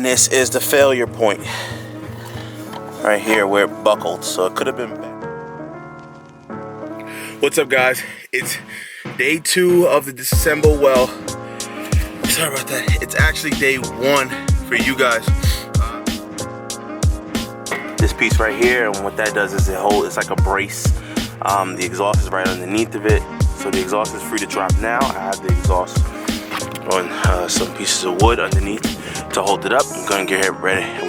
This is the failure point right here where it buckled, so it could have been bad. What's up, guys? It's day 2 of the disassemble. Well, sorry about that. It's actually day 1 for you guys. This piece right here, and what that does is it's like a brace. The exhaust is right underneath of it, so the exhaust is free to drop now. I have the exhaust on some pieces of wood underneath to hold it up. I'm gonna get it ready. I'm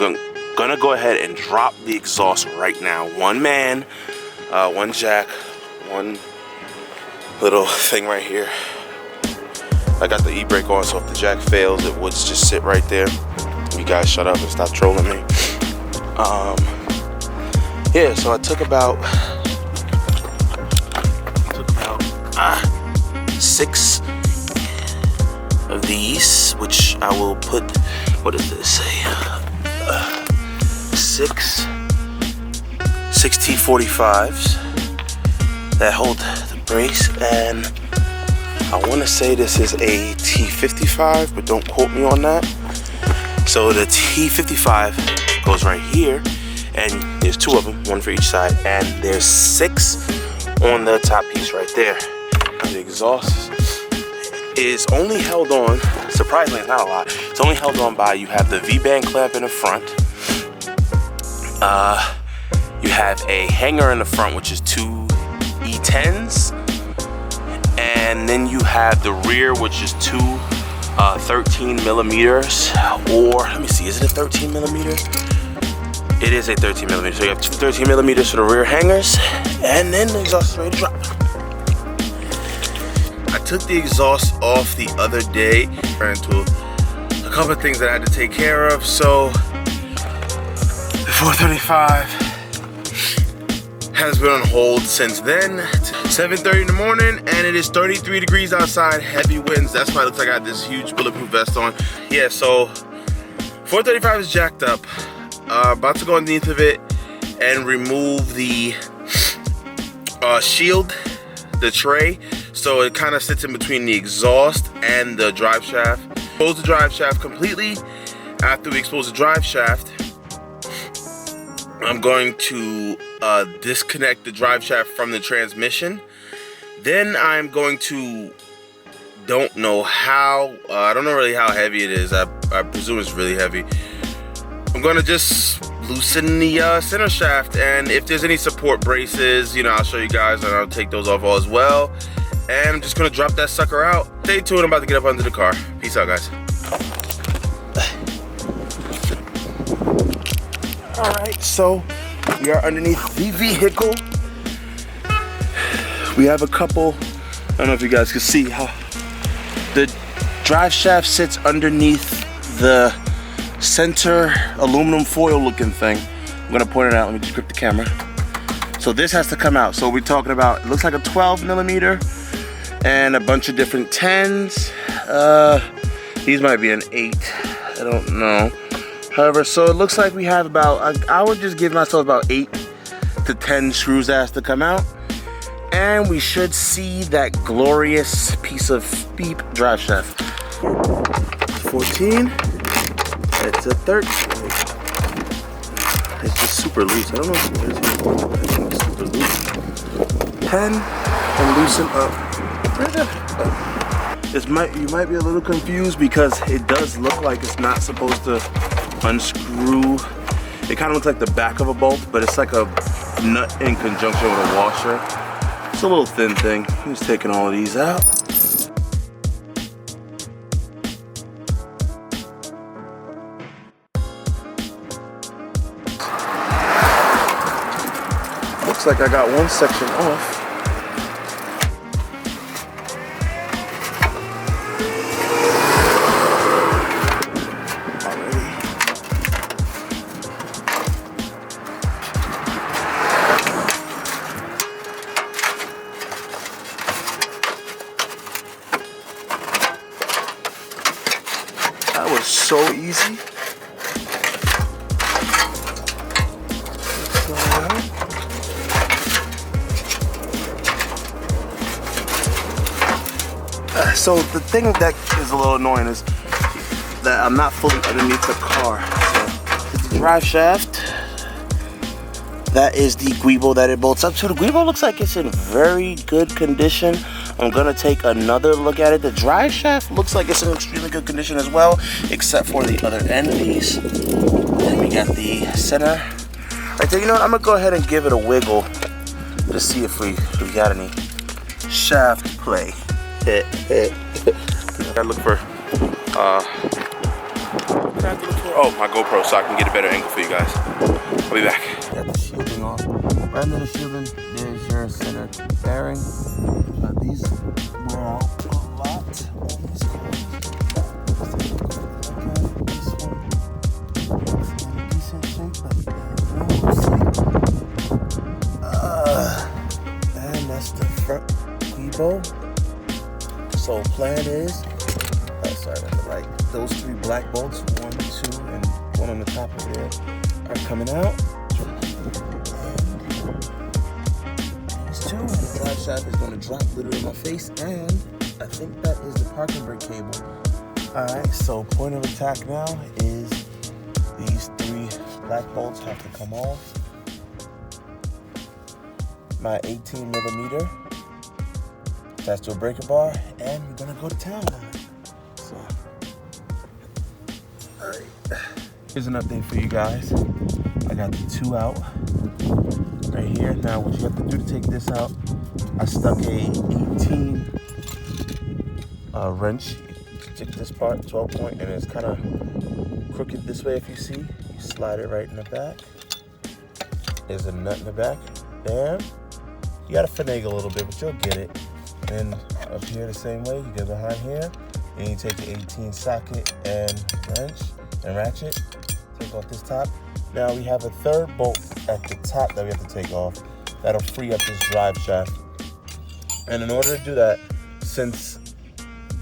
gonna go ahead and drop the exhaust right now. One man, one jack, one little thing right here. I got the e-brake on, so if the jack fails, it would just sit right there. You guys shut up and stop trolling me. Yeah, so I took about 6 of these, which I will put, what does this say? 6 T45s that hold the brace, and I want to say this is a T55, but don't quote me on that. So the T55 goes right here, and there's 2 of them, 1 for each side, and there's 6 on the top piece right there. The exhaust is only held on, surprisingly it's not a lot, it's only held on by, you have the V-band clamp in the front, you have a hanger in the front, which is 2 E10s, and then you have the rear, which is 2 13 millimeters, or let me see, is it a 13 millimeter? It is a 13 millimeter, so you have 2 13 millimeters for the rear hangers, and then the exhaust is ready to drop. I took the exhaust off the other day, ran into a couple of things that I had to take care of, so the 435 has been on hold since then. 7:30 in the morning, and it is 33 degrees outside, heavy winds. That's why it looks like I got this huge bulletproof vest on. Yeah, so 435 is jacked up. About to go underneath of it and remove the shield, the tray, so it kind of sits in between the exhaust and the drive shaft. Expose the drive shaft completely. After we expose the drive shaft, I'm going to disconnect the drive shaft from the transmission. Then I'm going to, don't know how, I don't know really how heavy it is. I presume it's really heavy. I'm gonna just loosen the center shaft, and if there's any support braces, you know, I'll show you guys, and I'll take those off as well. And I'm just gonna drop that sucker out. Stay tuned, I'm about to get up under the car. Peace out, guys. All right, so we are underneath the vehicle. We have a couple, I don't know if you guys can see how the drive shaft sits underneath the center aluminum foil looking thing. I'm gonna point it out. Let me just grip the camera. So this has to come out. So we're talking about, it looks like a 12 millimeter and a bunch of different 10s. These might be an 8. I don't know. However, so it looks like we have about, I would just give myself about 8 to 10 screws that has to come out. And we should see that glorious piece of beep drive shaft. 14. It's a 13. It's just super loose. I don't know if it's super loose. 10 and loosen up. You might be a little confused because it does look like it's not supposed to unscrew. It kind of looks like the back of a bolt, but it's like a nut in conjunction with a washer. It's a little thin thing. I'm just taking all of these out. Looks like I got one section off. Already. That was so easy. So the thing that is a little annoying is that I'm not fully underneath the car. So the drive shaft. That is the guibo that it bolts up to. The guibo looks like it's in very good condition. I'm gonna take another look at it. The drive shaft looks like it's in extremely good condition as well, except for the other end piece. Then we got the center. Right there, you know what? I'm gonna go ahead and give it a wiggle to see if we got any shaft play. Gotta look for, oh, my GoPro, so I can get a better angle for you guys. I'll be back. Got the shielding off. Right under the shielding, there's your center bearing. These wear out a lot on these cars. This one is in decent shape, but we'll see. And that's the front guibo. So plan is, sorry about the light. Those 3 black bolts, 1, 2, and 1 on the top of there, are coming out. These 2, and the drive shaft is going to drop literally in my face, and I think that is the parking brake cable. Alright, so point of attack now is these 3 black bolts have to come off. My 18mm attached to a breaker bar, and we're gonna go to town on it. So, alright. Here's an update for you guys. I got the 2 out right here. Now, what you have to do to take this out, I stuck a 18 wrench. Stick this part, 12 point, and it's kind of crooked this way. If you see, you slide it right in the back. There's a nut in the back. Bam. You gotta finagle a little bit, but you'll get it. And up here the same way, you go behind here, and you take the 18 socket and wrench and ratchet, take off this top. Now we have a 3rd bolt at the top that we have to take off. That'll free up this drive shaft. And in order to do that, since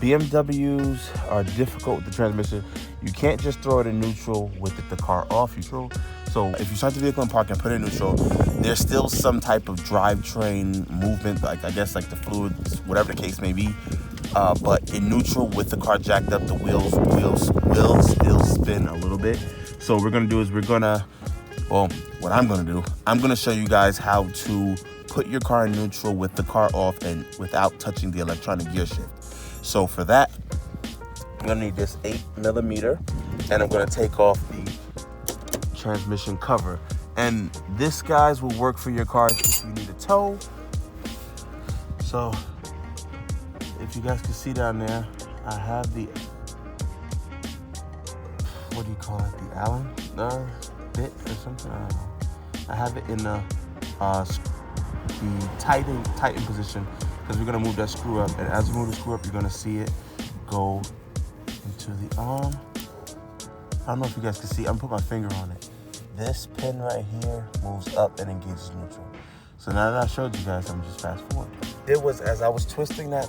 BMWs are difficult with the transmission, you can't just throw it in neutral with the car off. So if you start the vehicle in park and put it in neutral, there's still some type of drivetrain movement, like I guess like the fluids, whatever the case may be. But in neutral with the car jacked up, the wheels still spin a little bit. So what we're gonna do is what I'm gonna do, I'm gonna show you guys how to put your car in neutral with the car off and without touching the electronic gear shift. So for that, I'm gonna need this 8mm, and I'm gonna take off the transmission cover. And this, guys, will work for your cars if you need a tow. So if you guys can see down there, I have the, what do you call it, the Allen bit or something, I don't know. I have it in the tighten position, because we're gonna move that screw up, and as we move the screw up, you're gonna see it go into the arm. I don't know if you guys can see, I'm gonna put my finger on it. This pin right here moves up and engages neutral. So now that I showed you guys, I'm just fast forward. It was, as I was twisting the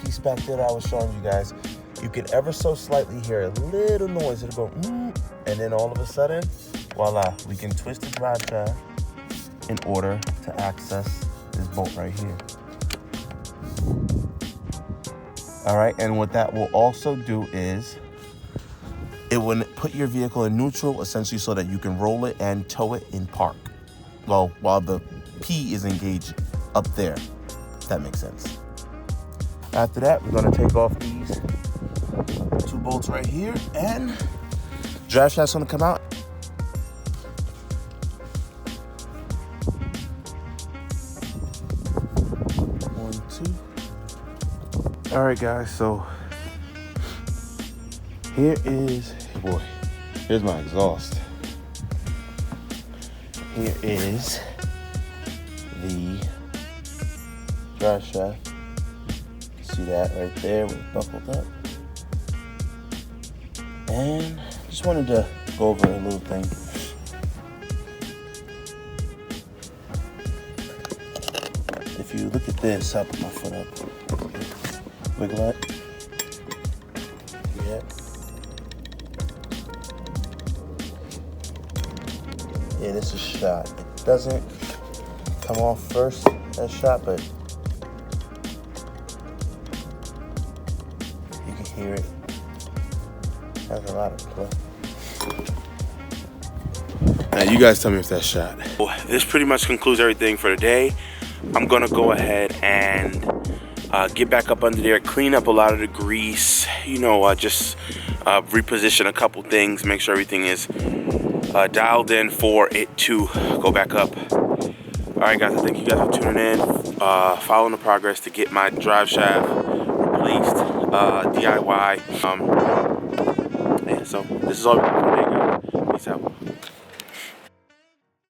piece back there that I was showing you guys, you can ever so slightly hear a little noise. It'll go, and then all of a sudden, voila, we can twist the drive shaft in order to access this bolt right here. All right, and what that will also do is, it will put your vehicle in neutral, essentially, so that you can roll it and tow it in park. Well, while the P is engaged up there, if that makes sense. After that, we're gonna take off these 2 bolts right here, and drive shaft's gonna come out. One, 2. All right, guys, so here is, boy, here's my exhaust. Here is the drive shaft. See that right there with it buckled up. And just wanted to go over a little thing. If you look at this, I'll put my foot up. Wiggle it. Yep. Yeah, this is shot. It doesn't come off first as shot, but you can hear it. That's a lot of club. Now you guys tell me if that's shot. This pretty much concludes everything for today. I'm gonna go ahead and get back up under there, clean up a lot of the grease, you know, just reposition a couple things, make sure everything is dialed in for it to go back up. All right, guys, I thank you guys for tuning in, following the progress to get my drive shaft replaced, DIY. Yeah, so this is all we got for today, guys. Peace out.